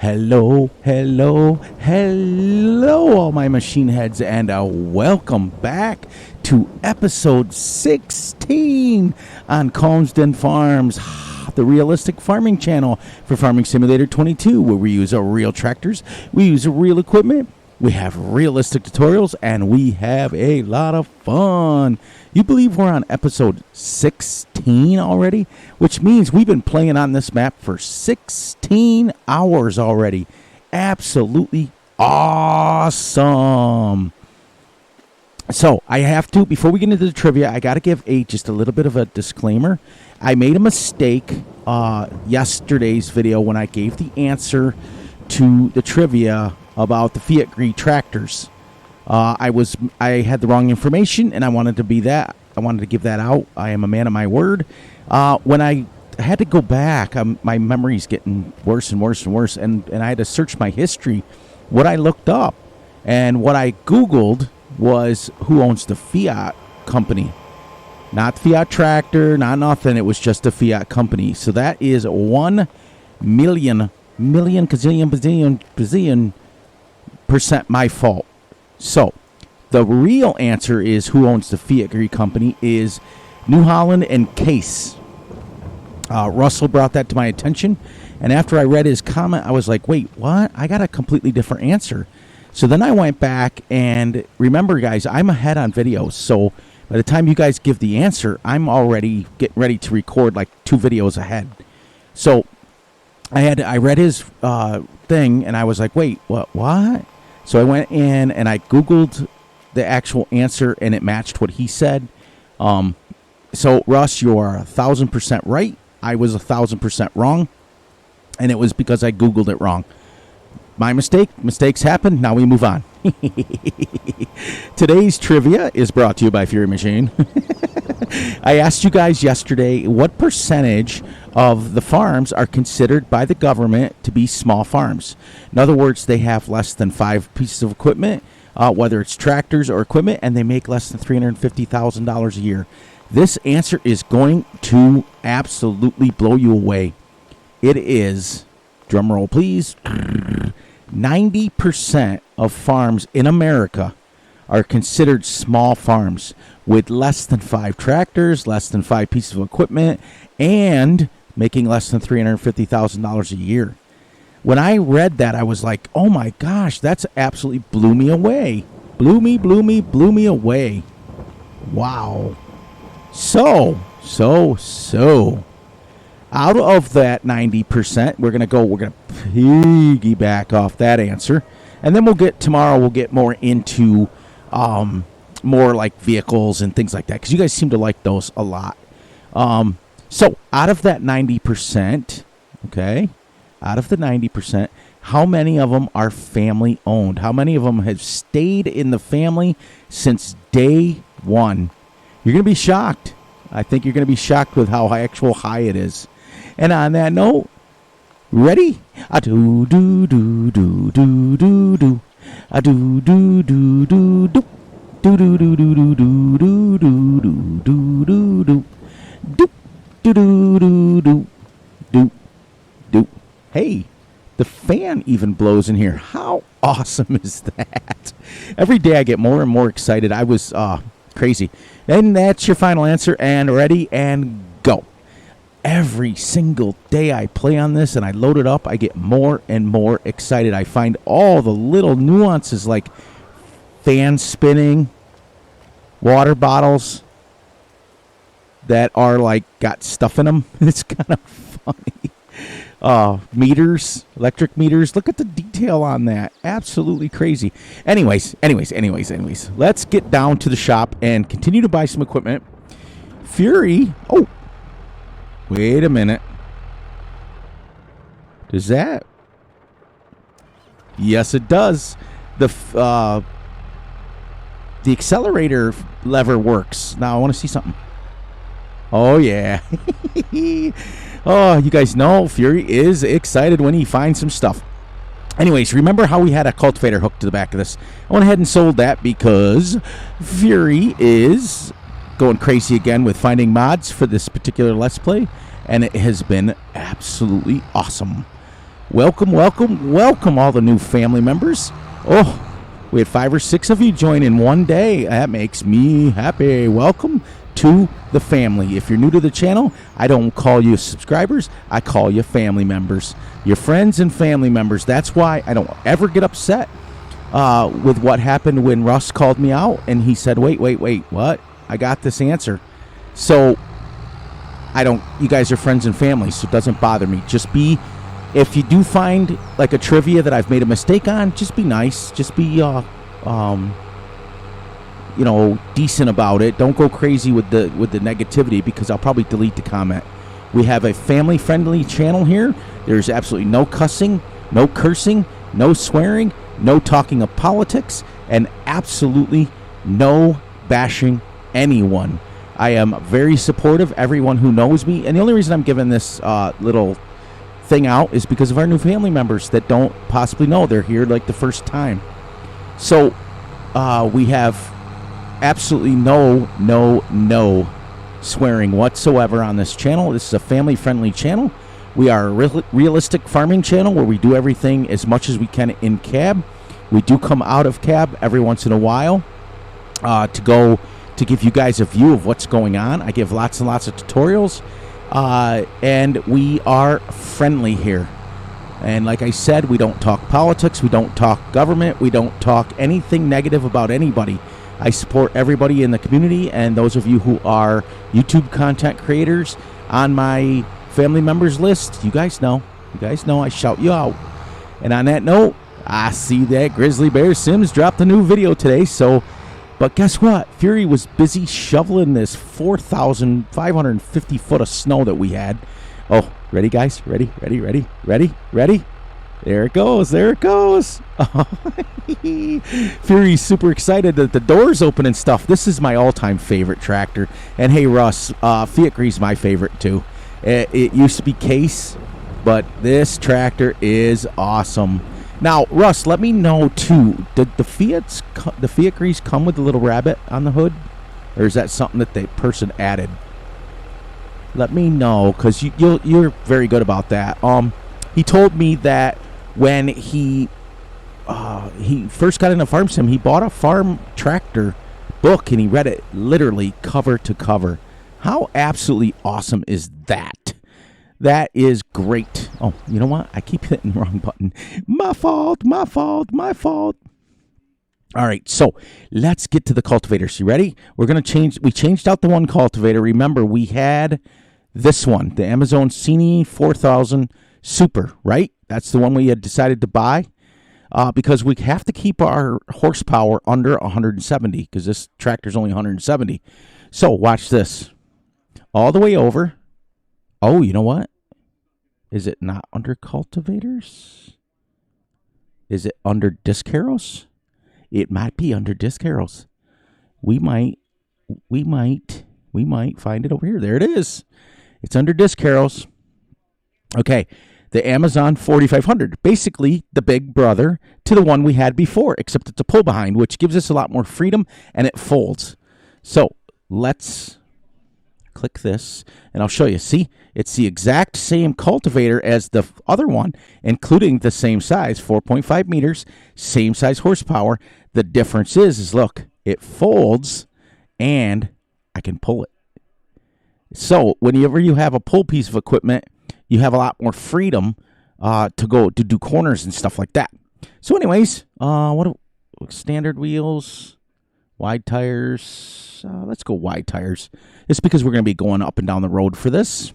Hello, all my machine heads, and welcome back to episode 16 on Calmsden Farms, the realistic farming channel for Farming Simulator 22, where we use real tractors, we use real equipment, we have realistic tutorials, and we have a lot of fun. You believe we're on episode 16 already? Which means we've been playing on this map for 16 hours already. Absolutely awesome. So I have to, before we get into the trivia, I got to give just a little bit of a disclaimer. I made a mistake yesterday's video when I gave the answer to the trivia about the Fiat Gree tractors. I had the wrong information, and I wanted to give that out. I am a man of my word. When I had to go back, my memory's getting worse and worse and worse, and I had to search my history. What I looked up and what I Googled was who owns the Fiat company. Not Fiat tractor, not nothing. It was just a Fiat company. So that is 1 million bazillion % my fault. So, the real answer is who owns the Fiat Gree company is New Holland and Case. Russell brought that to my attention, and after I read his comment, I was like, wait, what? I got a completely different answer. So then I went back, and remember, guys, I'm ahead on videos, so by the time you guys give the answer, I'm already getting ready to record like 2 videos ahead. So I read his thing, and I was like, wait, what? So I went in and I Googled the actual answer, and it matched what he said. So Russ, you are 1,000% right. I was 1,000% wrong, and it was because I Googled it wrong. My mistake. Mistakes happen. Now we move on. Today's trivia is brought to you by Fury Machine. I asked you guys yesterday what percentage of the farms are considered by the government to be small farms. In other words, they have less than 5 pieces of equipment, whether it's tractors or equipment, and they make less than $350,000 a year. This answer is going to absolutely blow you away. It is, drum roll please, 90% of farms in America are considered small farms with less than 5 tractors, less than 5 pieces of equipment, and making less than $350,000 a year. When I read that, I was like, oh my gosh, that's absolutely blew me away. Blew me away. Wow. So, out of that 90%, we're going to piggyback off that answer. And then we'll get more into more like vehicles and things like that, because you guys seem to like those a lot. So out of that 90%, okay, how many of them are family owned? How many of them have stayed in the family since day one? You're going to be shocked. I think you're going to be shocked with how high it is. And on that note, ready? A-do do do do do do do. A-do do do do do. Do do do do do do do do do do do. Do do do do do do do. Hey, the fan even blows in here. How awesome is that? Every day I get more and more excited. I was crazy. And that's your final answer, and ready and go. Every single day I play on this and I load it up, I get more and more excited. I find all the little nuances like fan spinning, water bottles that are like got stuff in them. It's kind of funny. Meters, electric meters. Look at the detail on that. Absolutely crazy. Anyways. Let's get down to the shop and continue to buy some equipment. Fury. Oh, wait a minute. Does that? Yes, it does. The accelerator lever works. Now I want to see something. Oh, yeah. Oh, you guys know Fury is excited when he finds some stuff. Anyways, remember how we had a cultivator hooked to the back of this? I went ahead and sold that because Fury is going crazy again with finding mods for this particular Let's Play, and it has been absolutely awesome. Welcome, welcome, welcome, all the new family members. Oh, we had 5 or 6 of you join in one day. That makes me happy. Welcome to the family. If you're new to the channel, I don't call you subscribers. I call you family members. Your friends and family members. That's why I don't ever get upset with what happened when Russ called me out and he said, wait, what? I got this answer. So you guys are friends and family, so it doesn't bother me. Just be, if you do find like a trivia that I've made a mistake on, just be nice. Just be, decent about it. Don't go crazy with the negativity, because I'll probably delete the comment. We have a family-friendly channel here. There's absolutely no cussing, no cursing, no swearing, no talking of politics, and absolutely no bashing anyone. I am very supportive, everyone who knows me, and the only reason I'm giving this little thing out is because of our new family members that don't possibly know. They're here like the first time. So we have absolutely no swearing whatsoever on this channel. This is a family-friendly channel. We are a realistic farming channel where we do everything as much as we can in cab. We do come out of cab every once in a while to give you guys a view of what's going on. I give lots and lots of tutorials, and we are friendly here. And like I said, we don't talk politics, we don't talk government, we don't talk anything negative about anybody. I support everybody in the community, and those of you who are YouTube content creators on my family members list, you guys know I shout you out. And on that note, I see that Grizzly Bear Sims dropped a new video today, but guess what? Fury was busy shoveling this 4,550 foot of snow that we had. Oh, ready, guys? Ready? There it goes. Fury's super excited that the door's open and stuff. This is my all-time favorite tractor. And hey, Russ, Fiat Grease my favorite too. It used to be Case, but this tractor is awesome. Now, Russ, let me know too. Did the Fiat Grease come with the little rabbit on the hood, or is that something that the person added? Let me know, because you're very good about that. He told me that when he first got into Farm Sim, he bought a farm tractor book and he read it literally cover to cover. How absolutely awesome is that? That is great. Oh, you know what? I keep hitting the wrong button. My fault. All right, so let's get to the cultivators. You ready? We changed out the one cultivator. Remember, we had this one, the Amazon Cine 4000 Super, right? That's the one we had decided to buy because we have to keep our horsepower under 170 because this tractor's only 170. So watch this. All the way over. Oh, you know what? Is it not under cultivators? Is it under disc harrows? It might be under disc harrows. We might find it over here. There it is. It's under disc harrows. Okay. The Amazon 4500, basically the big brother to the one we had before, except it's a pull behind, which gives us a lot more freedom, and it folds. So let's click this, and I'll show you. See, it's the exact same cultivator as the other one, including the same size, 4.5 meters, same size horsepower. The difference is look, it folds, and I can pull it. So whenever you have a pull piece of equipment, you have a lot more freedom to do corners and stuff like that. So anyways, standard wheels, wide tires. Let's go wide tires. It's because we're going to be going up and down the road for this.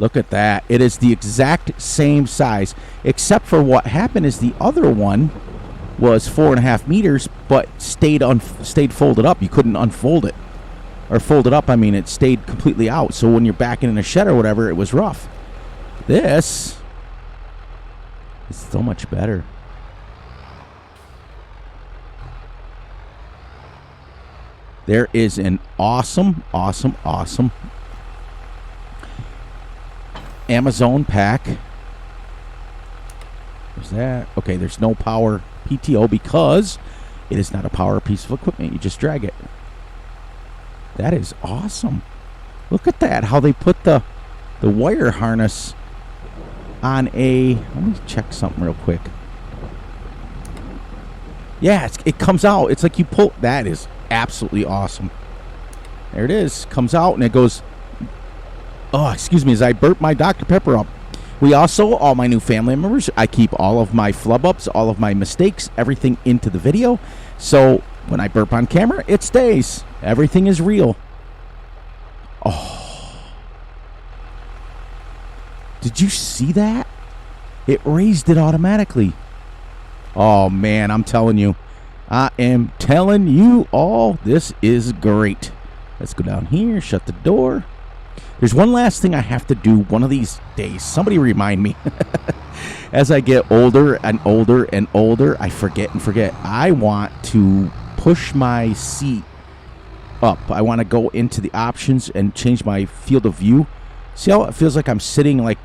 Look at that. It is the exact same size, except for what happened is the other one was 4.5 meters, but stayed folded up. You couldn't unfold it. Or fold it up, I mean, it stayed completely out. So when you're backing in a shed or whatever, it was rough. This is so much better. There is an awesome Amazon pack. There's that. Okay, there's no power PTO because it is not a power piece of equipment. You just drag it. That is awesome. Look at that, how they put the wire harness on a... Let me check something real quick. Yeah, it comes out. It's like you pull... That is absolutely awesome. There it is. Comes out and it goes... Oh, excuse me, as I burp my Dr. Pepper up. We also, all my new family members, I keep all of my flub ups, all of my mistakes, everything into the video. So when I burp on camera, it stays. Everything is real. Oh. Did you see that? It raised it automatically. Oh, man, I'm telling you. I am telling you all, this is great. Let's go down here, shut the door. There's one last thing I have to do one of these days. Somebody remind me. As I get older and older and older, I forget and forget. I want to push my seat up. I want to go into the options and change my field of view. See how it feels like I'm sitting like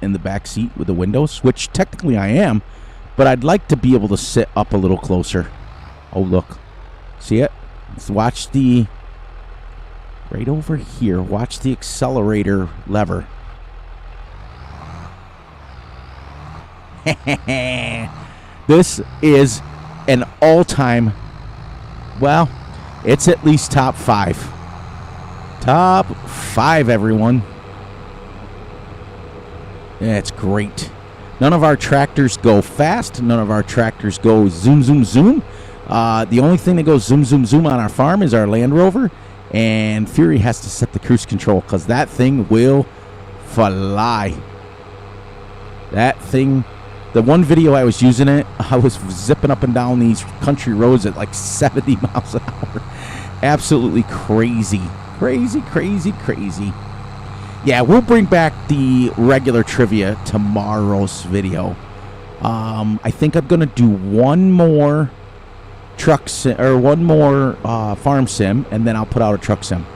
in the back seat with the windows, which technically I am, but I'd like to be able to sit up a little closer. Oh, look. See it? Let's watch the... Right over here, watch the accelerator lever. This is an all-time, well, it's at least top 5. Top 5, everyone. Yeah, it's great. None of our tractors go fast. None of our tractors go zoom, zoom, zoom. The only thing that goes zoom, zoom, zoom on our farm is our Land Rover. And Fury has to set the cruise control because that thing will fly. That thing, the one video I was using it, I was zipping up and down these country roads at like 70 miles an hour. Absolutely crazy. Crazy, crazy, crazy. Yeah, we'll bring back the regular trivia tomorrow's video. I think I'm going to do one more truck sim, or one more farm sim, and then I'll put out a truck sim.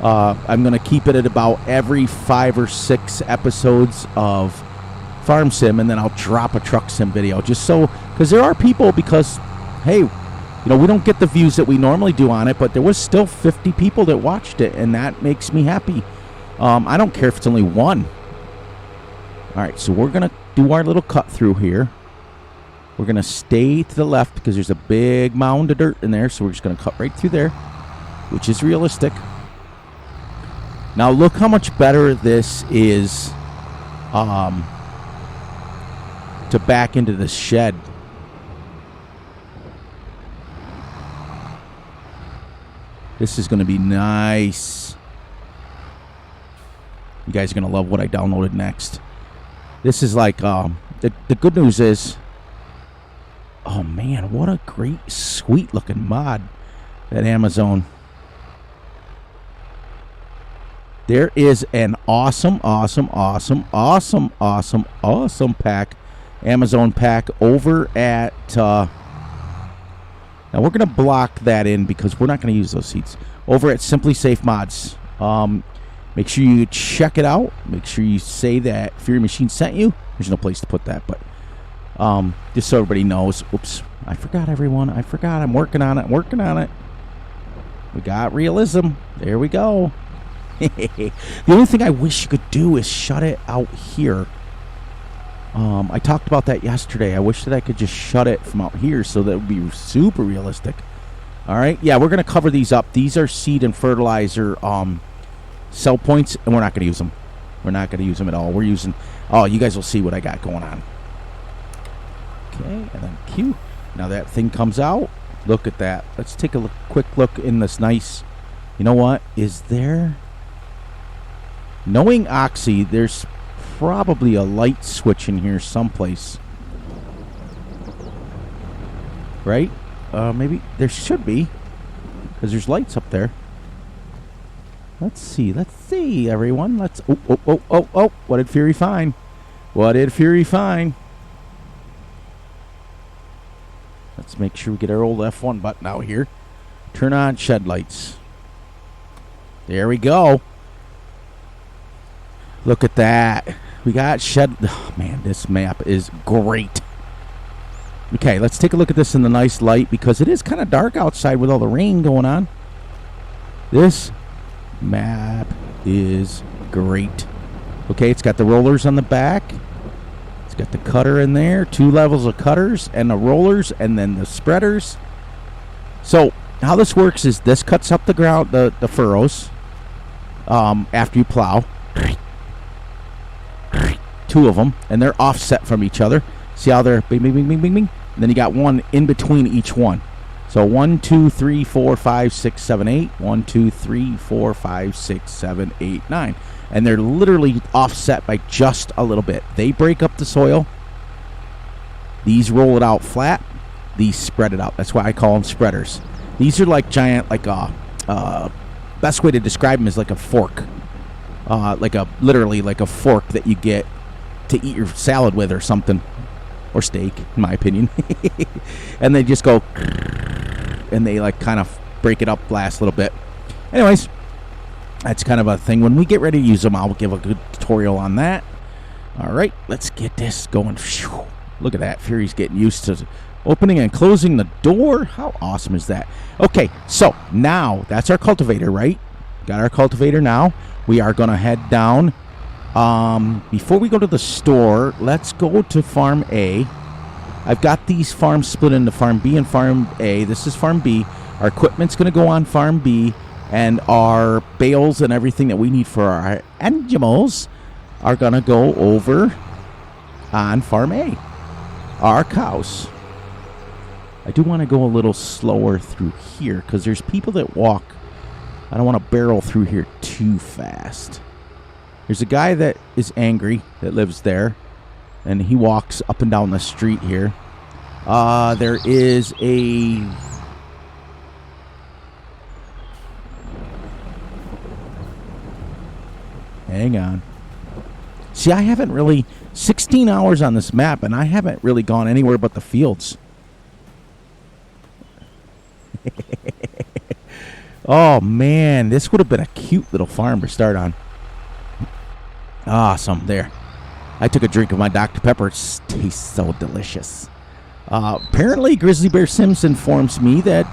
I'm going to keep it at about every 5 or 6 episodes of farm sim, and then I'll drop a truck sim video, just so, because there are people, because hey, you know, we don't get the views that we normally do on it, but there was still 50 people that watched it, and that makes me happy. I don't care if it's only one. All right, so we're going to do our little cut through here. We're going to stay to the left because there's a big mound of dirt in there. So we're just going to cut right through there, which is realistic. Now look how much better this is to back into the shed. This is going to be nice. You guys are going to love what I downloaded next. This is like, the good news is, oh man, what a great, sweet looking mod, that Amazon. There is an awesome pack, Amazon pack over at, now we're going to block that in because we're not going to use those seats. Over at Simply Safe Mods. Make sure you check it out. Make sure you say that Fury Machine sent you. There's no place to put that, but just so everybody knows. Oops, I forgot, everyone. I forgot. I'm working on it. We got realism. There we go. The only thing I wish you could do is shut it out here. I talked about that yesterday. I wish that I could just shut it from out here so that it would be super realistic. All right. Yeah, we're going to cover these up. These are seed and fertilizer sell points, and we're not going to use them. We're not going to use them at all. We're using... Oh, you guys will see what I got going on. Okay, and then Q. Now that thing comes out. Look at that. Let's take a quick look in this nice... You know what? Is there... Knowing Oxy, there's probably a light switch in here someplace. Right? Maybe there should be, because there's lights up there. Let's see, everyone. Oh, what did Fury find? Let's make sure we get our old F1 button out here. Turn on shed lights. There we go. Look at that. We got shed... Oh, man, this map is great. Okay, let's take a look at this in the nice light, because it is kind of dark outside with all the rain going on. This map is great. Okay, it's got the rollers on the back. It's got the cutter in there, 2 levels of cutters, and the rollers, and then the spreaders. So how this works is this cuts up the ground, the furrows, after you plow. 2 of them, and they're offset from each other. See how they're bing, bing, bing, bing, bing, bing? And then you got one in between each one. So 1, 2, 3, 4, 5, 6, 7, 8. 1, 2, 3, 4, 5, 6, 7, 8, 9. And they're literally offset by just a little bit. They break up the soil. These roll it out flat. These spread it out. That's why I call them spreaders. These are like giant, like best way to describe them is like a fork. Literally like a fork that you get to eat your salad with or something. Or steak, in my opinion. And they just go, and they like kind of break it up last little bit. Anyways, that's kind of a thing. When we get ready to use them, I'll give a good tutorial on that. All right, let's get this going. Whew. Look at that. Fury's getting used to opening and closing the door. How awesome is that? Okay, so now that's our cultivator, right? Got our cultivator now. We are going to head down. Before we go to the store, let's go to Farm A. I've got these farms split into Farm B and Farm A. This is Farm B. Our equipment's going to go on Farm B, and our bales and everything that we need for our animals are going to go over on Farm A. Our cows. I do want to go a little slower through here because there's people that walk. I don't want to barrel through here too fast. There's a guy that is angry that lives there, and he walks up and down the street here. There is a... Hang on. See, I haven't really... 16 hours on this map, and I haven't really gone anywhere but the fields. Oh, man. This would have been a cute little farm to start on. Awesome. There. I took a drink of my Dr. Pepper. It tastes so delicious. Apparently, Grizzly Bear Sims informs me that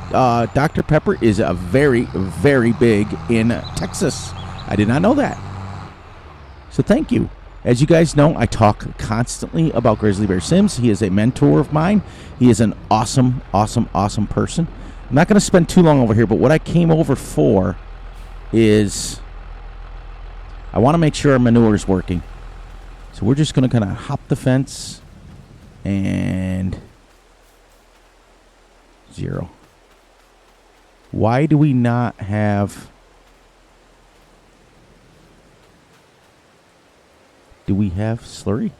Dr. Pepper is a very, very big in Texas. I did not know that. So thank you. As you guys know, I talk constantly about Grizzly Bear Sims. He is a mentor of mine. He is an awesome, awesome, awesome person. I'm not going to spend too long over here, but what I came over for is... I want to make sure our manure is working. So we're just going to kind of hop the fence and 0. Why do we not have... Do we have slurry?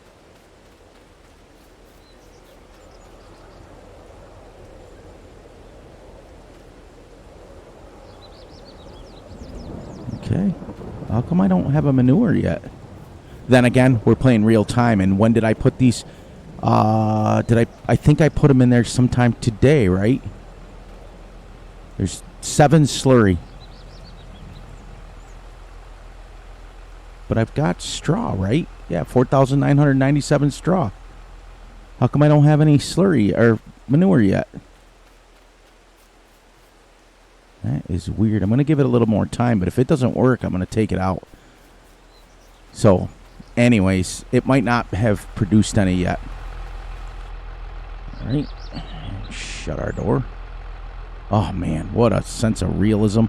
Okay. How come I don't have a manure yet? Then again, we're playing real time. And when did I put these? I think I put them in there sometime today, right? There's 7 slurry. But I've got straw, right? Yeah, 4,997 straw. How come I don't have any slurry or manure yet? That is weird. I'm going to give it a little more time, but if it doesn't work, I'm going to take it out. So, anyways, it might not have produced any yet. All right. Shut our door. Oh, man. What a sense of realism.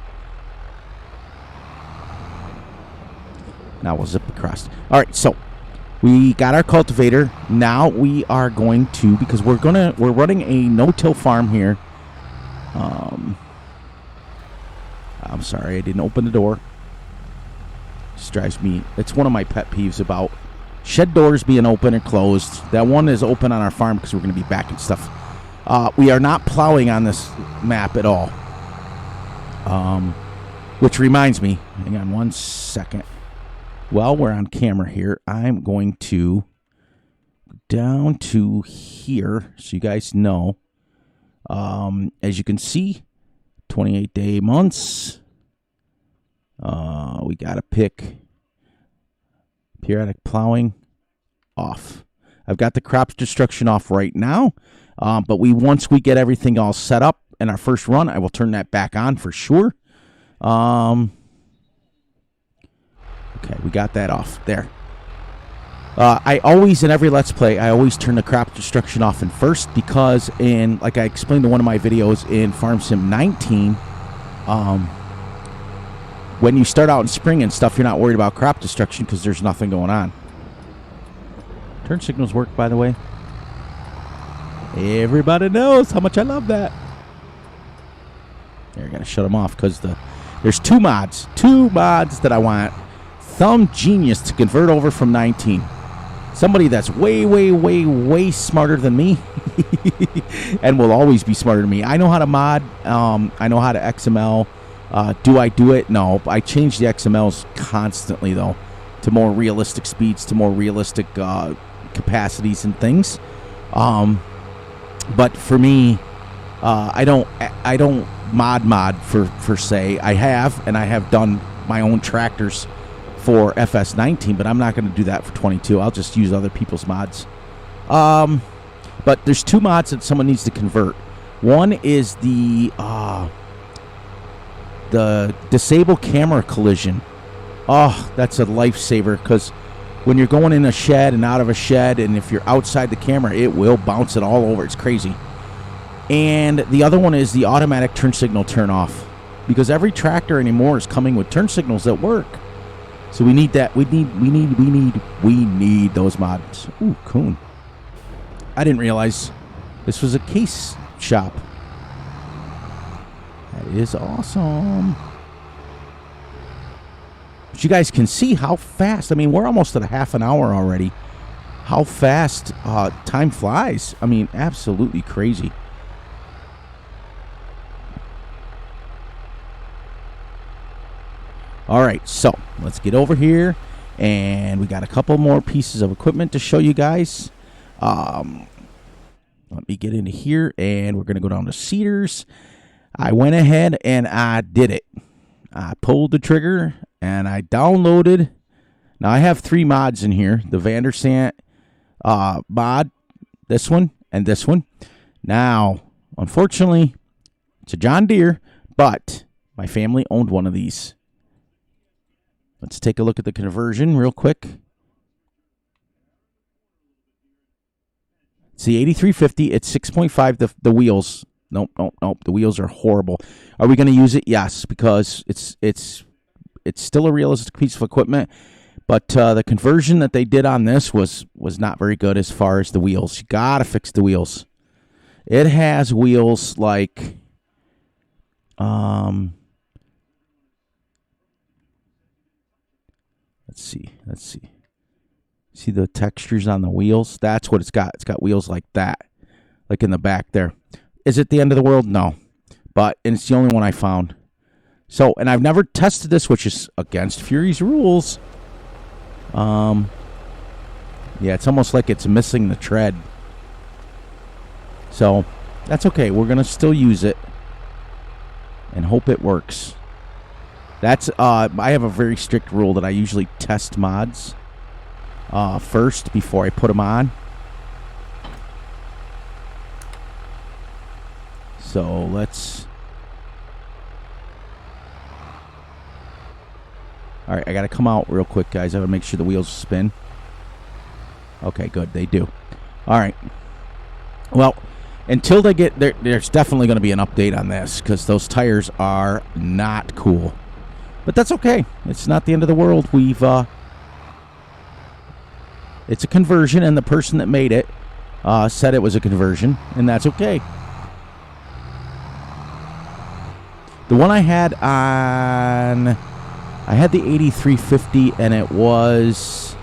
Now we'll zip across. All right, so we got our cultivator. Now we are going to, because we're running a no-till farm here. I'm sorry, I didn't open the door. This drives me. It's one of my pet peeves about shed doors being open or closed. That one is open on our farm because we're going to be backing stuff. We are not plowing on this map at all. Which reminds me, hang on one second. While we're on camera here, I'm going to down to here so you guys know. As you can see, 28-day months. We got to pick periodic plowing off. I've got the crop destruction off right now, but once we get everything all set up in our first run, I will turn that back on for sure. Okay, we got that off there. I always, in every Let's Play, I always turn the crop destruction off in first because, like I explained in one of my videos in Farm Sim 19, when you start out in spring and stuff, you're not worried about crop destruction because there's nothing going on. Turn signals work, by the way. Everybody knows how much I love that. There, I gotta shut them off because there's two mods that I want Thumb Genius to convert over from 19. Somebody that's way, way, way, way smarter than me and will always be smarter than me. I know how to mod. I know how to XML. Do I do it? No. I change the XMLs constantly, though, to more realistic speeds, to more realistic capacities and things. But for me, I don't mod for say. I have done my own tractors for FS19, but I'm not going to do that for 22. I'll just use other people's mods. But there's two mods that someone needs to convert. One is the disable camera collision. Oh, that's a lifesaver because when you're going in a shed and out of a shed, and if you're outside the camera, it will bounce it all over. It's crazy. And the other one is the automatic turn signal turn off, because every tractor anymore is coming with turn signals that work. So we need that. We need those mods. Ooh, coon. I didn't realize this was a case shop. That is awesome. But you guys can see how fast. I mean, we're almost at a half an hour already. How fast time flies. I mean, absolutely crazy. All right, so let's get over here, and we got a couple more pieces of equipment to show you guys. Let me get into here, and we're going to go down to Cedars. I went ahead and I did it. I pulled the trigger, and I downloaded. Now, I have 3 mods in here. The Vandersant mod, this one, and this one. Now, unfortunately, it's a John Deere, but my family owned one of these. Let's take a look at the conversion real quick. It's the 8350. It's 6.5. The wheels. Nope. The wheels are horrible. Are we going to use it? Yes, because it's still a realistic piece of equipment. But the conversion that they did on this was not very good as far as the wheels. You got to fix the wheels. It has wheels like... Let's see. See the textures on the wheels? That's what it's got. It's got wheels like that, like in the back there. Is it the end of the world? No. But and it's the only one I found. So, and I've never tested this, which is against Fury's rules. Yeah, it's almost like it's missing the tread. So, that's okay. We're going to still use it and hope it works. That's I have a very strict rule that I usually test mods first before I put them on. So let's... All right, I got to come out real quick, guys. I got to make sure the wheels spin. Okay, good. They do. All right. Well, until they get there, there's definitely going to be an update on this because those tires are not cool. But that's okay. It's not the end of the world. It's a conversion, and the person that made it said it was a conversion, and that's okay. The one I had on... I had the 8350, and it was...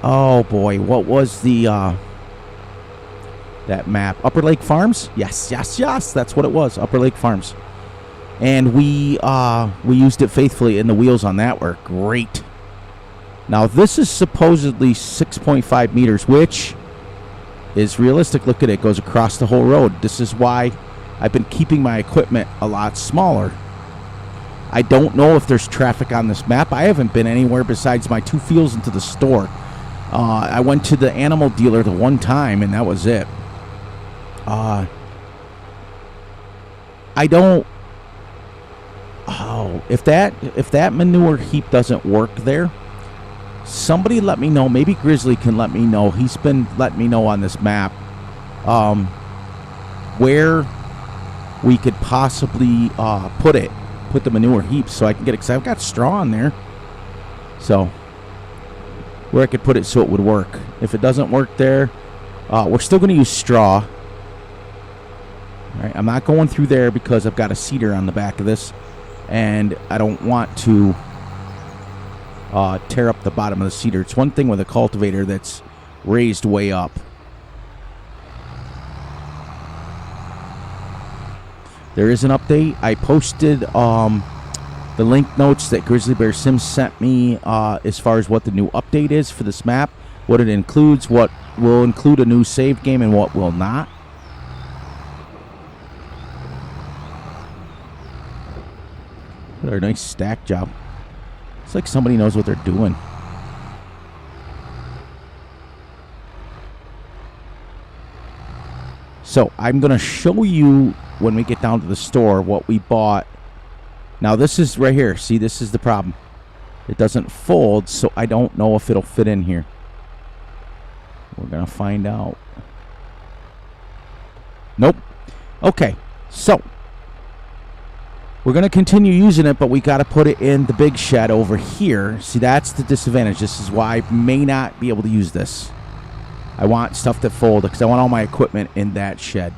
Oh, boy. What was the... that map? Upper Lake Farms? Yes. That's what it was. Upper Lake Farms. And we used it faithfully, and the wheels on that were great. Now, this is supposedly 6.5 meters, which is realistic. Look at it. It goes across the whole road. This is why I've been keeping my equipment a lot smaller. I don't know if there's traffic on this map. I haven't been anywhere besides my 2 fields into the store. I went to the animal dealer the one time, and that was it. I don't... Oh, if that manure heap doesn't work there, Somebody let me know. Maybe Grizzly can let me know. He's been letting me know on this map where we could possibly put the manure heaps so I can get it, because I've got straw in there. So where I could put it so it would work. If it doesn't work there, we're still going to use straw. All right, I'm not going through there because I've got a seeder on the back of this, and I don't want to tear up the bottom of the seeder. It's one thing with a cultivator that's raised way up. There is an update. I posted the link notes that Grizzly Bear Sims sent me as far as what the new update is for this map, what it includes, what will include a new save game and what will not. Look at our nice stack job. It's like somebody knows what they're doing. So I'm going to show you when we get down to the store what we bought. Now this is right here. See, this is the problem. It doesn't fold, so I don't know if it'll fit in here. We're going to find out. Nope. Okay, so we're going to continue using it, but we got to put it in the big shed over here. See, that's the disadvantage. This is why I may not be able to use this. I want stuff that fold because I want all my equipment in that shed.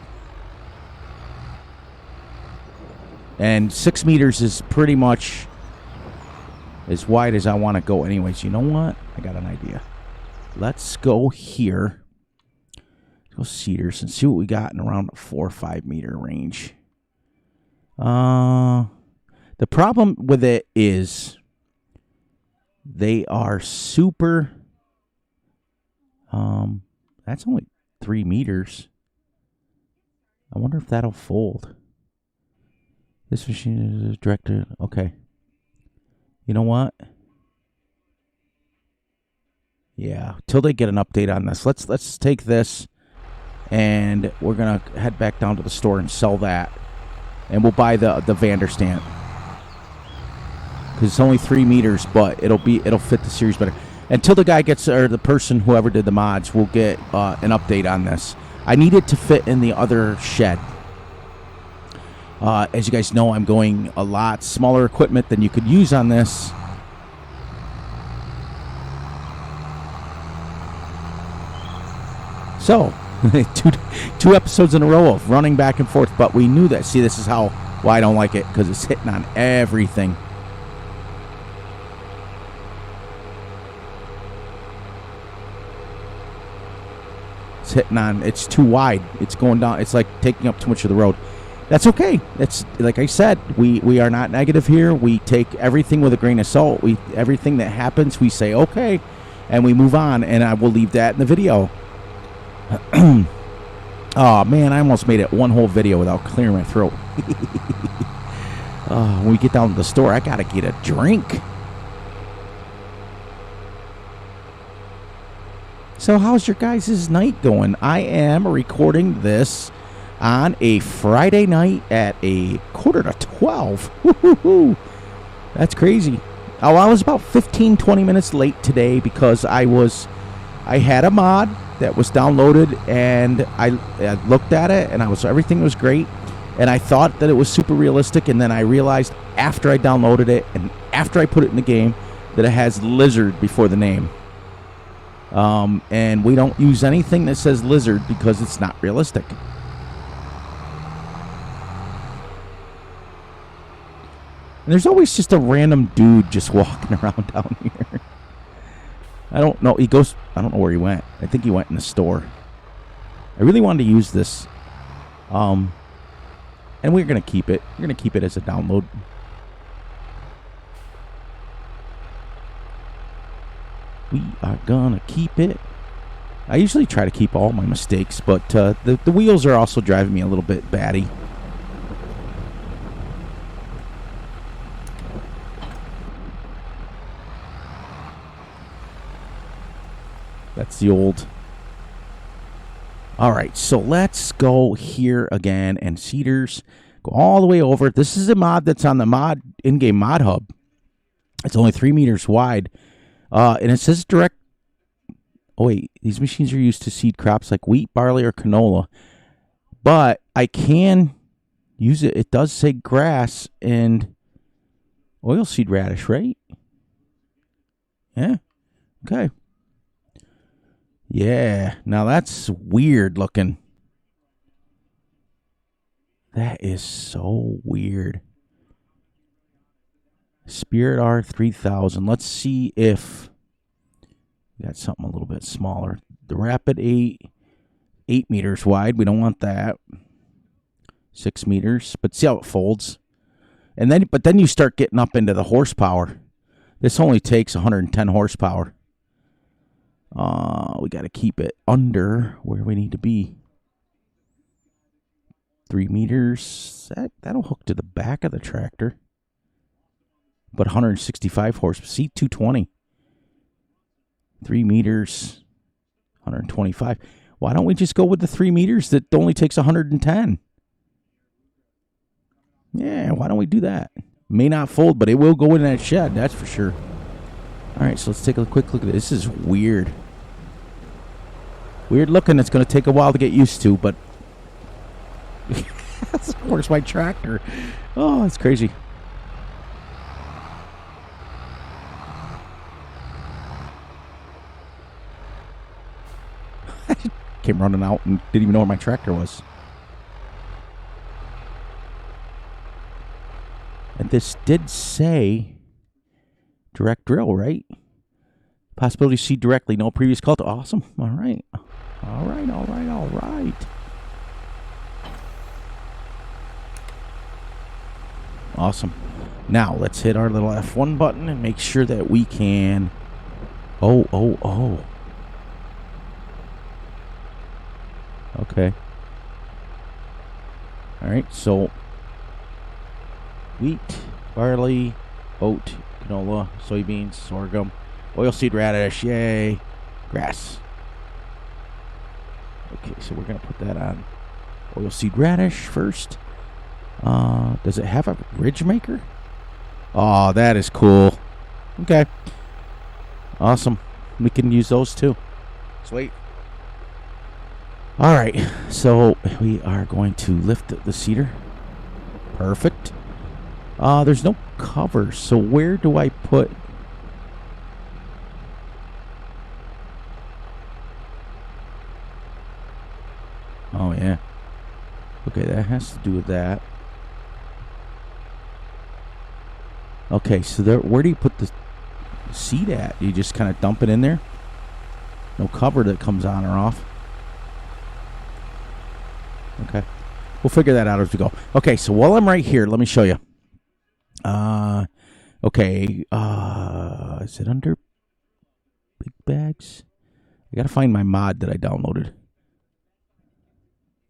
And 6 meters is pretty much as wide as I want to go anyways. You know what? I got an idea. Let's go here. Go cedars and see what we got in around the 4 or 5 meter range. The problem with it is they are super. That's only 3 meters. I wonder if that'll fold. This machine is directed. Okay. You know what? Yeah, till they get an update on this. Let's take this, and we're gonna head back down to the store and sell that, and we'll buy the Vanderstamp because it's only 3 meters, but it'll fit the series better. Until the guy gets, or the person, whoever did the mods, will get an update on this. I need it to fit in the other shed. As you guys know, I'm going a lot smaller equipment than you could use on this. So, two episodes in a row of running back and forth, but we knew that. See, this is why I don't like it, because it's hitting on everything. It's hitting on, it's too wide. It's going down, it's like taking up too much of the road. That's okay. That's, like I said, we are not negative here. We take everything with a grain of salt. Everything that happens, we say okay, and we move on, and I will leave that in the video. Oh man, I almost made it one whole video without clearing my throat. When we get down to the store, I gotta get a drink. So how's your guys' night going? I am recording this on a Friday night at a 11:45. Woo-hoo-hoo. That's crazy. Oh, I was about 15-20 minutes late today because I had a mod that was downloaded, and I looked at it, and everything was great, and I thought that it was super realistic, and then I realized after I downloaded it and after I put it in the game that it has lizard before the name. And we don't use anything that says lizard because it's not realistic. And there's always just a random dude just walking around down here. I don't know. I don't know where he went. I think he went in the store. I really wanted to use this. And we're going to keep it. We're going to keep it as a download. We are going to keep it. I usually try to keep all my mistakes, but the wheels are also driving me a little bit batty. That's the old. All right, so let's go here again, and cedars go all the way over. This is a mod that's on the in-game mod hub. It's only 3 meters wide. And it says direct. Oh, wait. These machines are used to seed crops like wheat, barley, or canola. But I can use it. It does say grass and oilseed radish, right? Yeah. Okay. Yeah. Now that's weird looking. That is so weird. Spirit R3000. Let's see if we got something a little bit smaller. The Rapid 8 meters wide. We don't want that. 6 meters. But see how it folds. But then you start getting up into the horsepower. This only takes 110 horsepower. We got to keep it under where we need to be. 3 meters. That'll hook to the back of the tractor. But 165 horsepower. See, 220. 3 meters. 125. Why don't we just go with the 3 meters that only takes 110? Yeah, why don't we do that? May not fold, but it will go in that shed, that's for sure. All right, so let's take a quick look at this. This is weird. Weird looking. It's going to take a while to get used to, but that's of course my tractor. Oh, it's crazy. I came running out and didn't even know where my tractor was. And this did say direct drill, right? Possibility to seed directly. No previous cult. Awesome. All right. All right, all right, all right. Awesome. Now, let's hit our little F1 button and make sure that we can... Oh. Okay. All right, so... wheat, barley, oat, canola, soybeans, sorghum, oilseed radish, yay, grass. Okay, so we're going to put that on oilseed radish first. Does it have a ridge maker? Oh, that is cool. Okay. Awesome. We can use those too. Sweet. All right, so we are going to lift the seeder. Perfect. There's no cover, so where do I put... Oh, yeah. Okay, that has to do with that. Okay, so there, where do you put the seed at? You just kind of dump it in there? No cover that comes on or off. Okay. We'll figure that out as we go. Okay, so while I'm right here, let me show you. Okay. Is it under big bags? I gotta find my mod that I downloaded.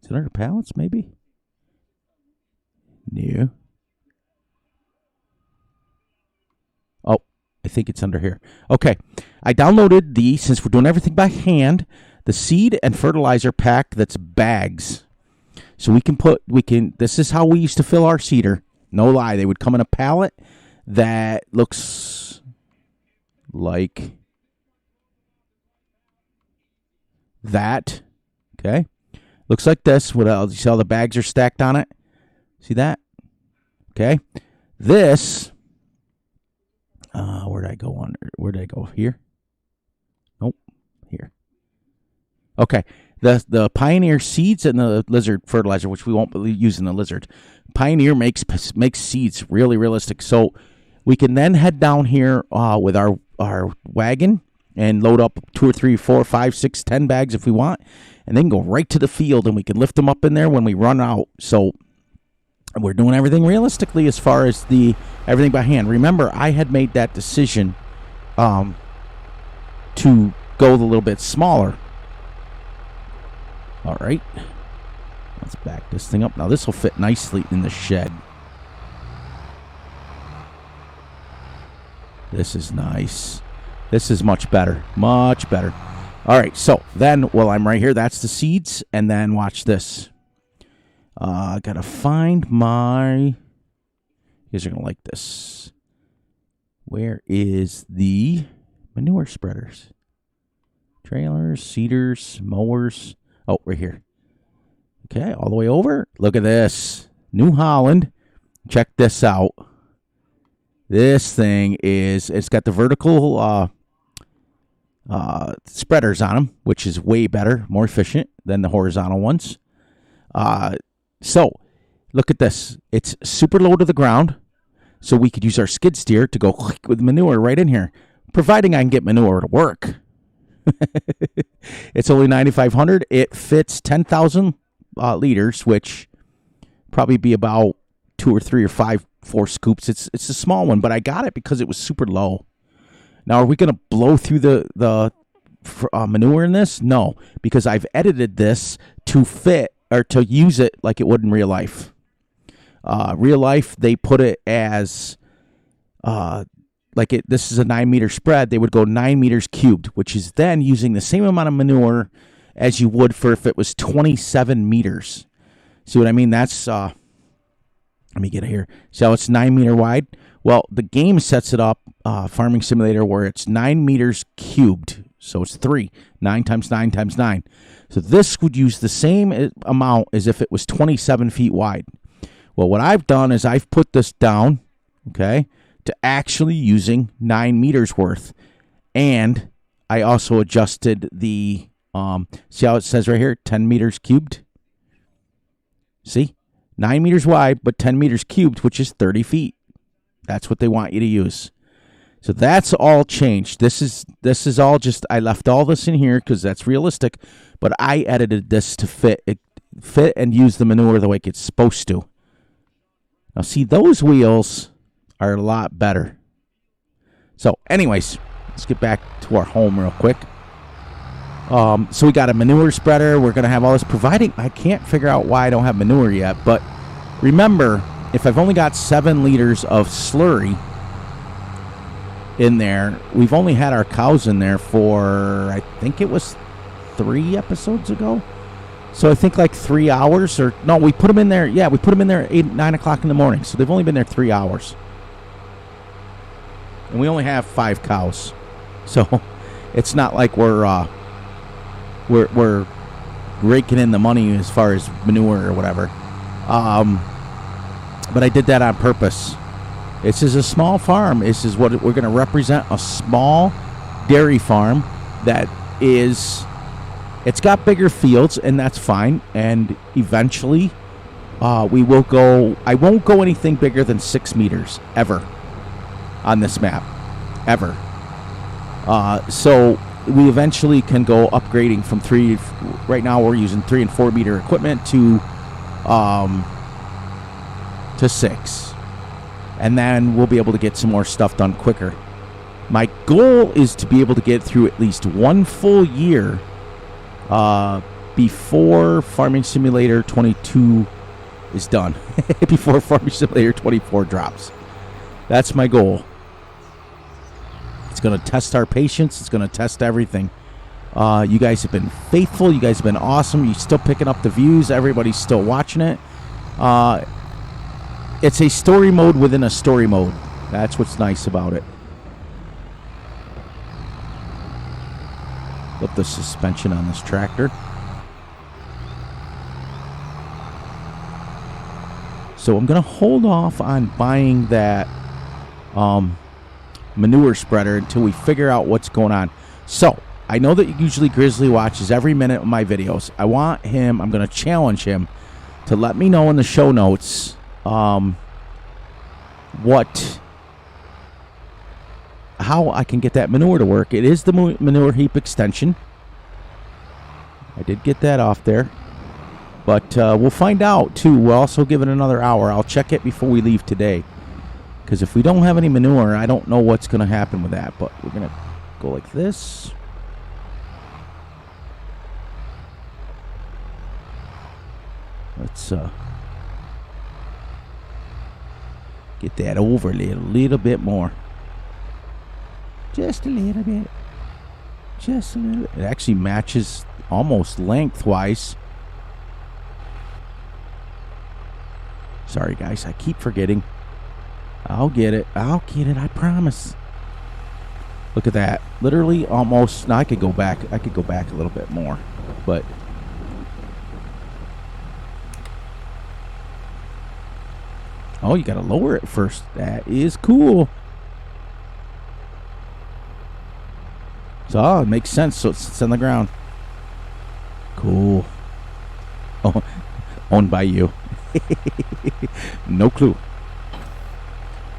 Is it under pallets, maybe? No. Oh, I think it's under here. Okay. I downloaded since we're doing everything by hand, the seed and fertilizer pack that's bags. So this is how we used to fill our seeder. No lie, they would come in a pallet that looks like that. Okay. Looks like this. What else? You see how the bags are stacked on it? See that? Okay. This, where did I go under? Where did I go? Here? Nope. Here. Okay. The Pioneer seeds and the Lizard fertilizer, which we won't be using the Lizard. Pioneer makes seeds really realistic. So we can then head down here with our wagon and load up 2 or 3, 4, 5, 6, 10 bags if we want, and then go right to the field, and we can lift them up in there when we run out. So we're doing everything realistically as far as everything by hand. Remember, I had made that decision to go a little bit smaller. All right, let's back this thing up. Now this will fit nicely in the shed. This is nice. This is much better. Much better. All right, so then while I'm right here, that's the seeds. And then watch this. I got to find my... You guys are going to like this. Where is the Manure spreaders. Trailers, seeders, mowers. Oh, right here. Okay, all the way over. Look at this. New Holland. Check this out. This thing it's got the vertical spreaders on them, which is way better, more efficient than the horizontal ones. So, look at this. It's super low to the ground, so we could use our skid steer to go with manure right in here, providing I can get manure to work. It's only 9,500. It fits 10,000 liters, which probably be about 2 or 3 or 4 scoops. It's a small one, but I got it because it was super low. Now, are we going to blow through the manure in this? No, because I've edited this to fit or to use it like it would in real life. Real life, they put it as this is a 9-meter spread. They would go 9 meters cubed, which is then using the same amount of manure as you would for if it was 27 meters. See what I mean? That's let me get it here. See how it's 9 meter wide? Well, the game sets it up, Farming Simulator, where it's 9 meters cubed. So it's 3. 9 times 9 times 9. So this would use the same amount as if it was 27 feet wide. Well, what I've done is I've put this down, okay, to actually using 9 meters worth. And I also adjusted the, see how it says right here, 10 meters cubed? See? 9 meters wide, but 10 meters cubed, which is 30 feet. That's what they want you to use. So that's all changed. This is all just, I left all this in here because that's realistic, but I edited this to fit and use the manure the way it's supposed to. Now, see, those wheels are a lot better. So, anyways, let's get back to our home real quick. So we got a manure spreader. We're going to have all this, providing I can't figure out why I don't have manure yet. But remember, if I've only got 7 liters of slurry in there, we've only had our cows in there for, I think it was 3 episodes ago. So I think like 3 hours, or no, we put them in there. Yeah, we put them in there at 8, 9 o'clock in the morning. So they've only been there 3 hours. And we only have 5 cows. So it's not like we're raking in the money as far as manure or whatever. But I did that on purpose. This is a small farm. This is what we're going to represent, a small dairy farm that is, it's got bigger fields, and that's fine. And eventually we will go, I won't go anything bigger than 6 meters ever on this map, ever. So we eventually can go upgrading from 3, right now we're using 3 and 4 meter equipment to 6. And then we'll be able to get some more stuff done quicker. My goal is to be able to get through at least 1 full year before Farming Simulator 22 is done. Before Farming Simulator 24 drops. That's my goal. It's going to test our patience. It's going to test everything. You guys have been faithful. You guys have been awesome. You're still picking up the views. Everybody's still watching it. It's a story mode within a story mode. That's what's nice about it. Flip the suspension on this tractor. So I'm going to hold off on buying that manure spreader until we figure out what's going on. So I know that usually Grizzly watches every minute of my videos. I want him, I'm going to challenge him to let me know in the show notes how I can get that manure to work. It is the manure heap extension. I did get that off there. But we'll find out, too. We'll also give it another hour. I'll check it before we leave today. Because if we don't have any manure, I don't know what's going to happen with that. But we're going to go like this. Let's get that over a little bit more. Just a little bit. Just a little. It actually matches almost lengthwise. Sorry, guys. I keep forgetting. I'll get it. I promise. Look at that. Literally almost. Now I could go back. I could go back a little bit more. But oh, you got to lower it first. That is cool. So it makes sense. So it sits on the ground. Cool. Oh, owned by you. No clue.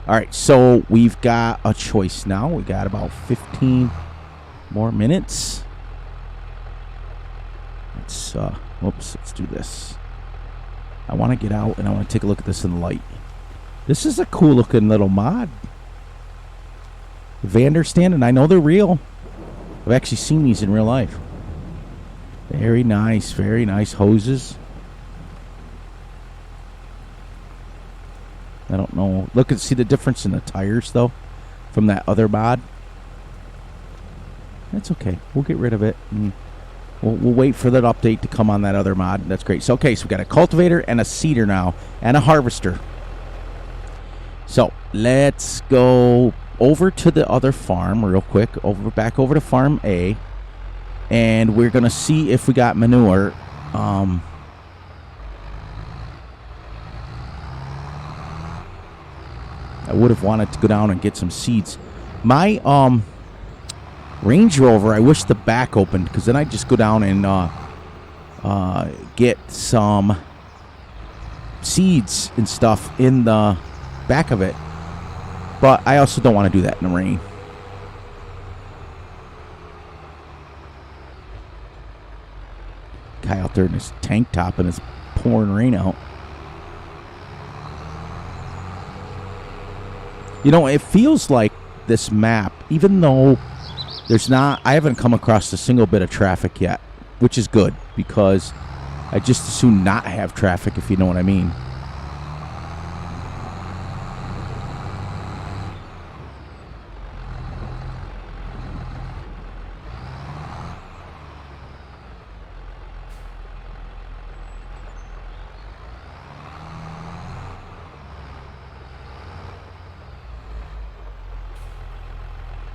All right, so we've got a choice now. We got about 15 more minutes. Let's do this. I want to get out and I want to take a look at this in the light. This is a cool looking little mod. Vanderstand, and I know they're real. I've actually seen these in real life. Very nice hoses. I don't know. Look and see the difference in the tires, though, from that other mod. That's okay. We'll get rid of it. And we'll wait for that update to come on that other mod. That's great. So, okay, so we got a cultivator and a seeder now, and a harvester. So, let's go over to the other farm real quick. Back over to Farm A. And we're going to see if we got manure. I would have wanted to go down and get some seeds. My Range Rover, I wish the back opened, because then I'd just go down and get some seeds and stuff in the back of it. But I also don't want to do that in the rain. Guy out there in his tank top and it's pouring rain out. You know, it feels like this map, even though I haven't come across a single bit of traffic yet, which is good, because I just as soon not have traffic, if you know what I mean.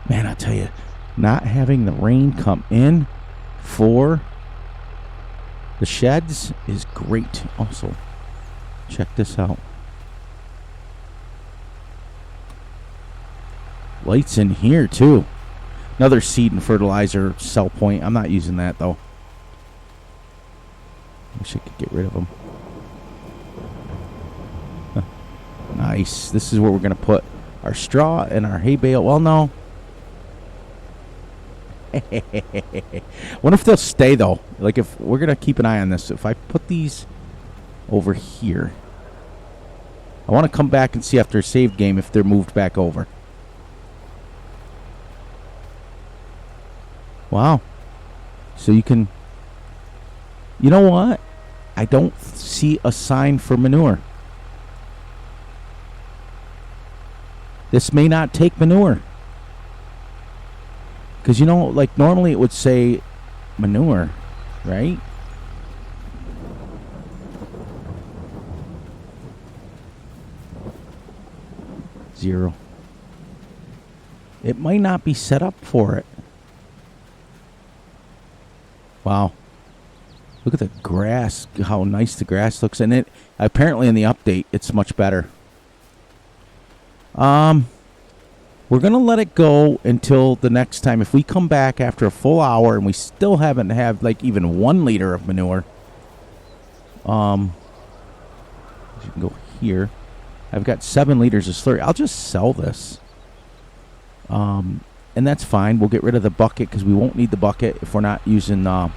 Man, I tell you, not having the rain come in for the sheds is great. Also, check this out. Lights in here, too. Another seed and fertilizer sell point. I'm not using that, though. Wish I could get rid of them. Huh. Nice. This is where we're going to put our straw and our hay bale. Well, no. Wonder if they'll stay, though. Like, if we're going to keep an eye on this. If I put these over here, I want to come back and see after a save game if they're moved back over. Wow. So you can... You know what? I don't see a sign for manure. This may not take manure. Because, you know, like normally it would say manure, right? Zero. It might not be set up for it. Wow. Look at the grass, how nice the grass looks. And it apparently in the update, it's much better. We're going to let it go until the next time. If we come back after a full hour and we still haven't had like even 1 liter of manure, you can go here. I've got 7 liters of slurry. I'll just sell this. And that's fine. We'll get rid of the bucket because we won't need the bucket if we're not using... and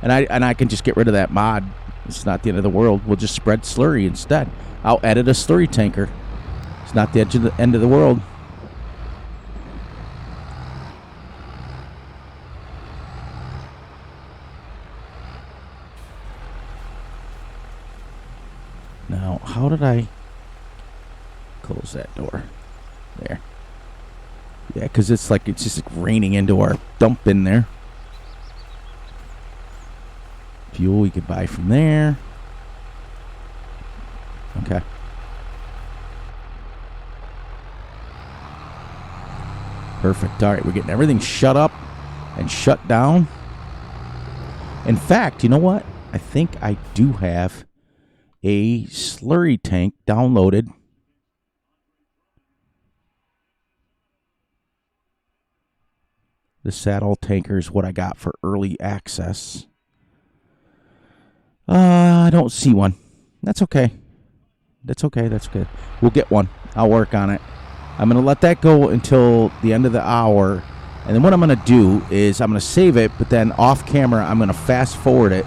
I can just get rid of that mod. It's not the end of the world. We'll just spread slurry instead. I'll edit a slurry tanker. It's not the end of the world. Now, how did I close that door? There. Yeah, because it's just like raining into our dump bin there. Fuel we could buy from there. Okay. Perfect. All right, we're getting everything shut up and shut down. In fact, you know what? I think I do have a slurry tank downloaded. The saddle tanker is what I got for early access. I don't see one. That's okay. That's okay. That's good. We'll get one. I'll work on it. I'm going to let that go until the end of the hour. And then what I'm going to do is I'm going to save it, but then off camera, I'm going to fast forward it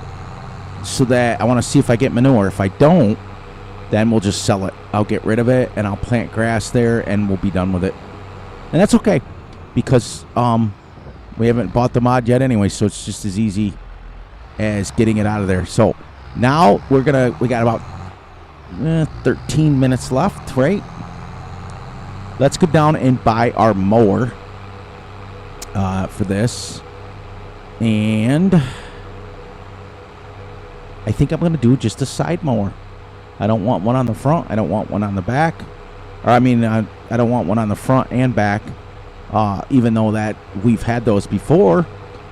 so that I want to see if I get manure. If I don't, then we'll just sell it. I'll get rid of it, and I'll plant grass there, and we'll be done with it. And that's okay because we haven't bought the mod yet anyway, so it's just as easy as getting it out of there. So now we got about 13 minutes left, right? Let's go down and buy our mower for this. And I think I'm going to do just a side mower. I don't want one on the front. I don't want one on the back. Or I mean, I don't want one on the front and back. Even though that we've had those before,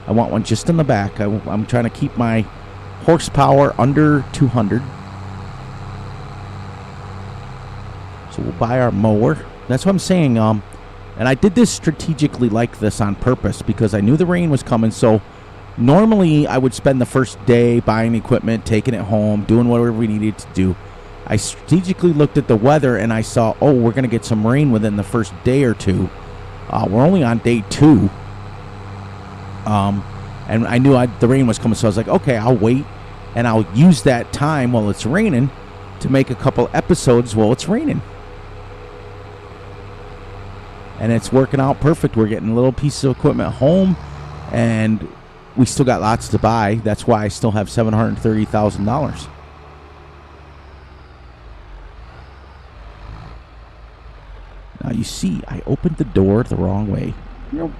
I want one just in the back. I'm trying to keep my horsepower under 200. So we'll buy our mower. That's what I'm saying. And I did this strategically like this on purpose because I knew the rain was coming. So normally I would spend the first day buying equipment, taking it home, doing whatever we needed to do. I strategically looked at the weather and I saw, oh, we're going to get some rain within the first day or two. We're only on day 2. And I knew the rain was coming, so I was like, okay, I'll wait, and I'll use that time while it's raining to make a couple episodes while it's raining. And it's working out perfect. We're getting little pieces of equipment home, and we still got lots to buy. That's why I still have $730,000. Now you see, I opened the door the wrong way. Nope.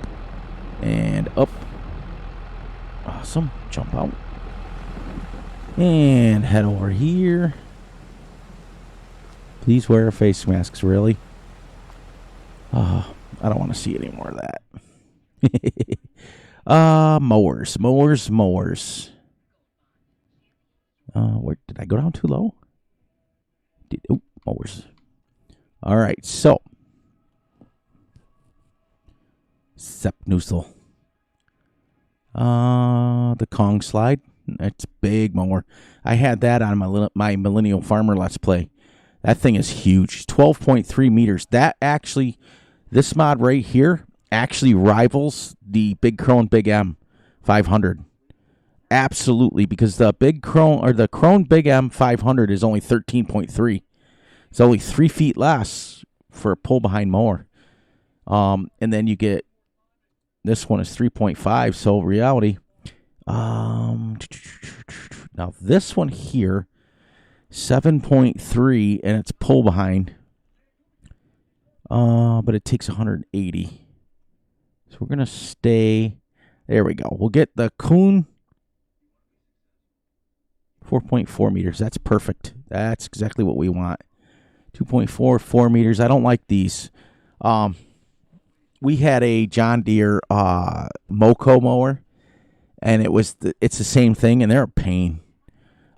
And up. Awesome. Jump out. And head over here. Please wear face masks, really. I don't want to see any more of that. Mowers. Where did I go down too low? Mowers. All right, so. Sepnusel. The Kong slide. It's a big mower. I had that on my Millennial Farmer Let's Play. That thing is huge. 12.3 meters. That actually, this mod right here actually rivals the Big Krone Big M 500. Absolutely, because the Big Krone or the Krone Big M 500 is only 13.3. It's only 3 feet less for a pull behind mower. And then you get this one is 3.5, so reality. Now this one here, 7.3, and it's pull behind. But it takes 180. So we're gonna stay. There we go. We'll get the Kuhn 4.4 meters. That's perfect. That's exactly what we want. 4 meters. I don't like these. We had a John Deere Moco mower, and it's the same thing, and they're a pain.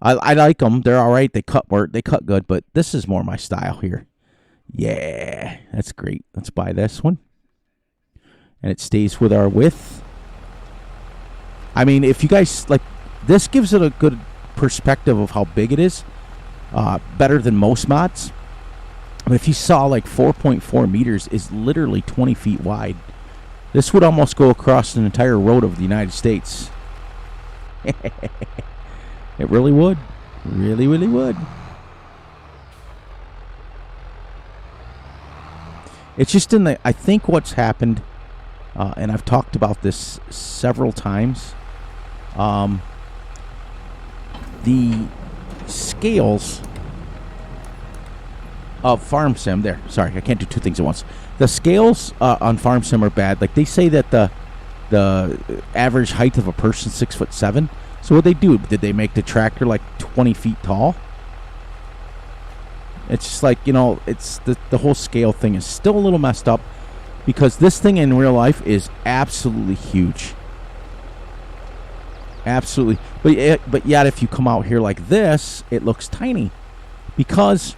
I like them. They're all right. They cut good, but this is more my style here. Yeah, that's great. Let's buy this one, and it stays with our width. I mean, if you guys like, this gives it a good perspective of how big it is. Better than most mods. But if you saw like 4.4 meters is literally 20 feet wide. This would almost go across an entire road of the United States. It really would. Really, really would. It's just I think what's happened, and I've talked about this several times, the scales of Farm Sim. There, sorry, I can't do two things at once. The scales on Farm Sim are bad. Like they say that the average height of a person 6'7". So what they do? Did they make the tractor like 20 feet tall? It's just like, it's the whole scale thing is still a little messed up. because this thing in real life is absolutely huge. Absolutely. But yet if you come out here like this, it looks tiny because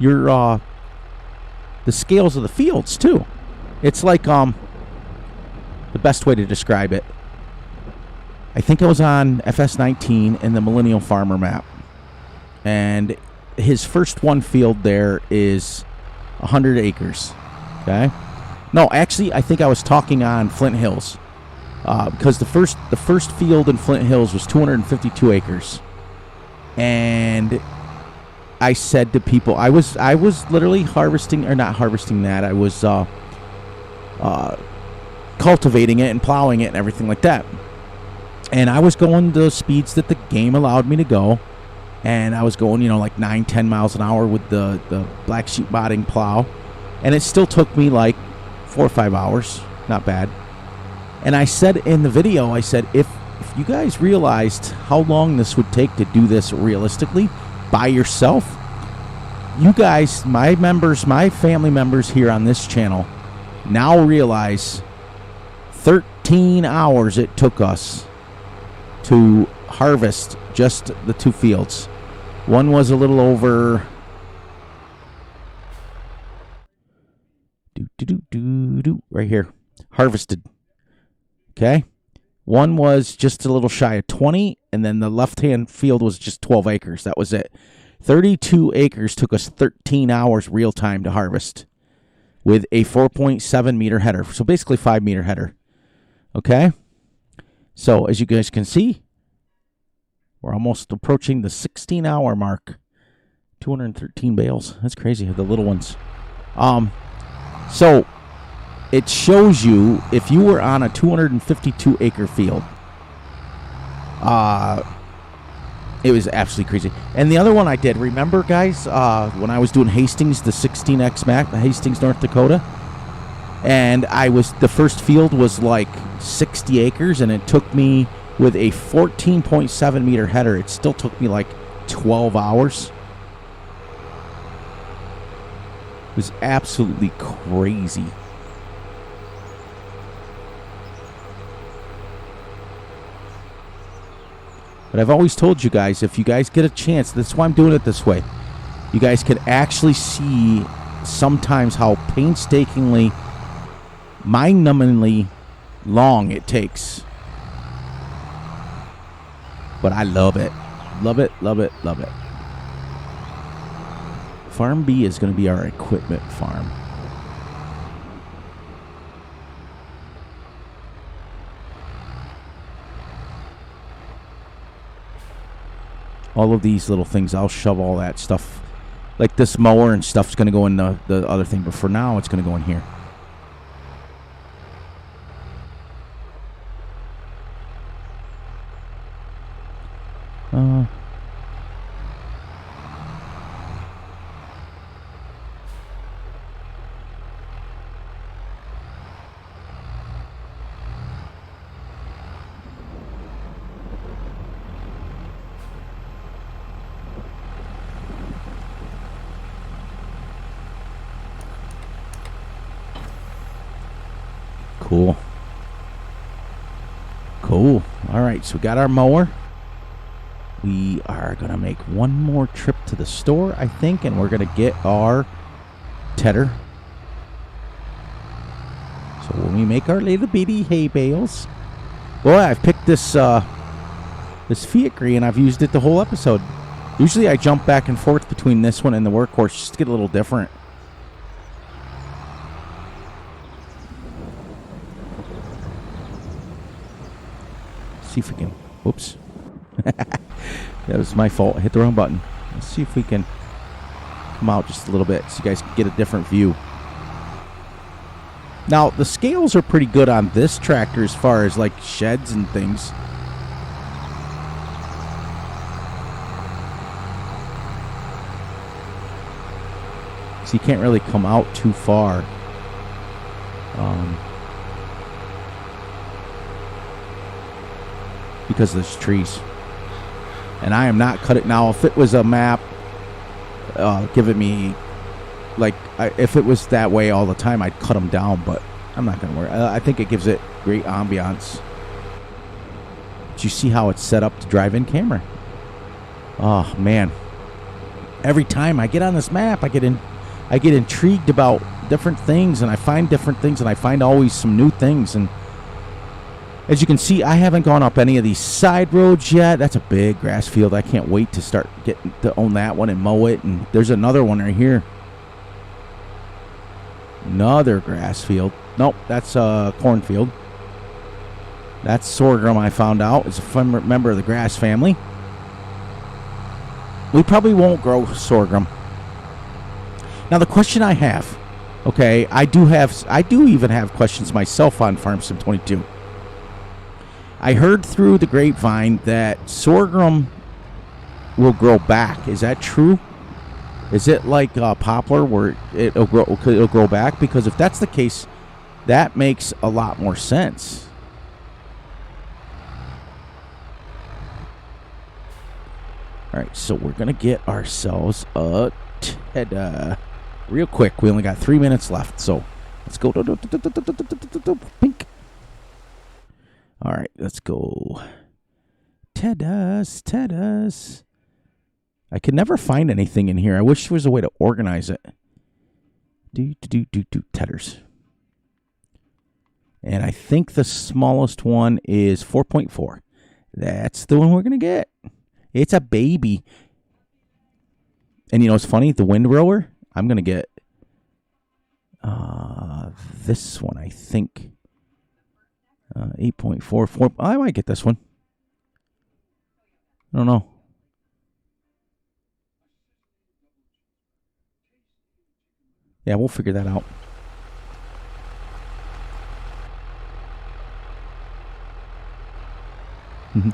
you're the scales of the fields too. It's like the best way to describe it. I think I was on Fs22 in the Millennial Farmer map, and his first one field there is 100 acres. Okay. No, actually, I think I was talking on Flint Hills. Because the first field in Flint Hills was 252 acres, and I said to people, I was literally harvesting, or not harvesting that, I was cultivating it and plowing it and everything like that, and I was going the speeds that the game allowed me to go, and I was going, like 9-10 miles an hour with the black sheep botting plow, and it still took me like 4 or 5 hours, not bad. And I said in the video, I said, if you guys realized how long this would take to do this realistically by yourself, you guys, my members, my family members here on this channel, now realize 13 hours it took us to harvest just the 2 fields. One was a little over right here, harvested. Okay, one was just a little shy of 20, and then the left-hand field was just 12 acres. That was it. 32 acres took us 13 hours real time to harvest with a 4.7 meter header. So basically 5 meter header. Okay, so as you guys can see, we're almost approaching the 16-hour mark. 213 bales. That's crazy. The little ones. So it shows you if you were on a 252 acre field. It was absolutely crazy. And the other one I did, remember guys, when I was doing Hastings, the 16X Mac, Hastings, North Dakota, and the first field was like 60 acres, and it took me with a 14.7 meter header, it still took me like 12 hours. It was absolutely crazy. But I've always told you guys, if you guys get a chance, that's why I'm doing it this way. You guys can actually see sometimes how painstakingly, mind-numbingly long it takes. But I love it. Love it, love it, love it. Farm B is going to be our equipment farm. All of these little things, I'll shove all that stuff. Like this mower and stuff's going to go in the other thing. But for now, it's going to go in here. Cool. Cool. All right, so we got our mower. We are going to make one more trip to the store, I think, and we're going to get our tedder. So when we make our little bitty hay bales. Boy, I've picked this Fiat and I've used it the whole episode. Usually I jump back and forth between this one and the Workhorse just to get a little different. See if we can. Whoops. That was my fault. I hit the wrong button. Let's see if we can come out just a little bit so you guys can get a different view. Now, the scales are pretty good on this tractor as far as like sheds and things. So you can't really come out too far. Because there's trees. And I am not cutting. Now, if it was a map giving me like, if it was that way all the time, I'd cut them down, but I'm not going to worry. I think it gives it great ambiance. But you see how it's set up to drive-in camera? Oh, man. Every time I get on this map, I get intrigued about different things, and I find different things, and I find always some new things. And as you can see, I haven't gone up any of these side roads yet. That's a big grass field. I can't wait to start getting to own that one and mow it. And there's another one right here. Another grass field. Nope, that's a cornfield. That's sorghum, I found out. It's a member of the grass family. We probably won't grow sorghum. Now, the question I have, okay, I do even have questions myself on Farm22. I heard through the grapevine that sorghum will grow back. Is that true? Is it like poplar where it'll grow back? Because if that's the case, that makes a lot more sense. All right, so we're going to get ourselves a Ted real quick. We only got 3 minutes left, so let's go. Pink. All right, let's go. Tedas. I can never find anything in here. I wish there was a way to organize it. Tedders. And I think the smallest one is 4.4. That's the one we're going to get. It's a baby. And you know what's funny? The windrower, I'm going to get this one, I think. 8.44. I might get this one. I don't know. Yeah, we'll figure that out. A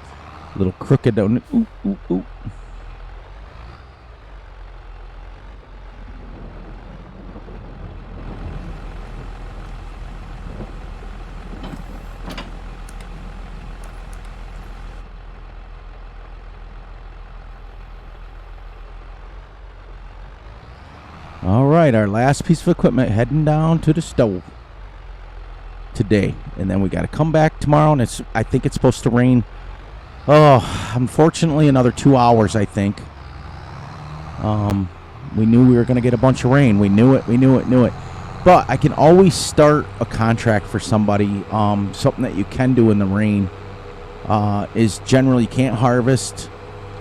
little crooked down. Ooh. All right, our last piece of equipment heading down to the stove today, and then we got to come back tomorrow. And I think it's supposed to rain. Oh, unfortunately, another 2 hours. I think. We knew we were going to get a bunch of rain. We knew it. But I can always start a contract for somebody. Something that you can do in the rain is generally you can't harvest.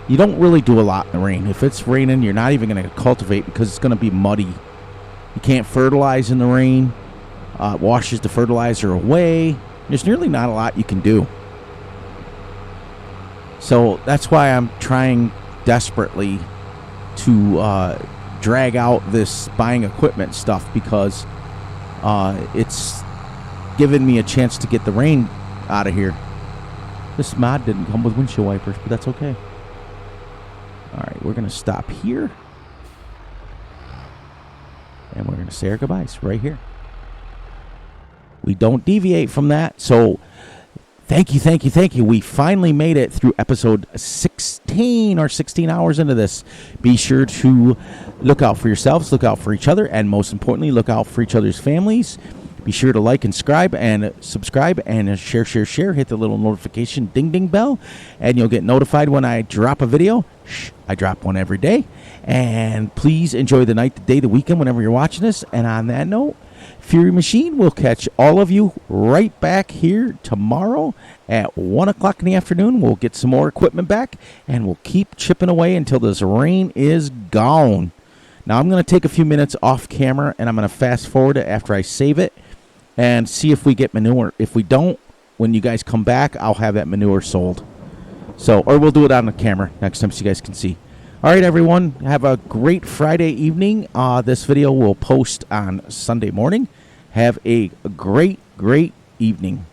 You don't really do a lot in the rain. If it's raining, you're not even going to cultivate because it's going to be muddy. You can't fertilize in the rain. It washes the fertilizer away. There's nearly not a lot you can do. So that's why I'm trying desperately to drag out this buying equipment stuff, because it's given me a chance to get the rain out of here. This mod didn't come with windshield wipers, but that's okay. All right, we're going to stop here. And we're going to say our goodbyes right here. We don't deviate from that. So thank you. We finally made it through episode 16 or 16 hours into this. Be sure to look out for yourselves, look out for each other, and most importantly, look out for each other's families. Be sure to like and subscribe and share. Hit the little notification ding bell, and you'll get notified when I drop a video. I drop one every day. And please enjoy the night, the day, the weekend, whenever you're watching this. And on that note, Fury Machine will catch all of you right back here tomorrow at 1 o'clock in the afternoon. We'll get some more equipment back, and we'll keep chipping away until this rain is gone. Now, I'm going to take a few minutes off camera, and I'm going to fast forward it after I save it and see if we get manure. If we don't, when you guys come back, I'll have that manure sold. So, or we'll do it on the camera next time so you guys can see. All right, everyone, have a great Friday evening. This video will post on Sunday morning. Have a great evening.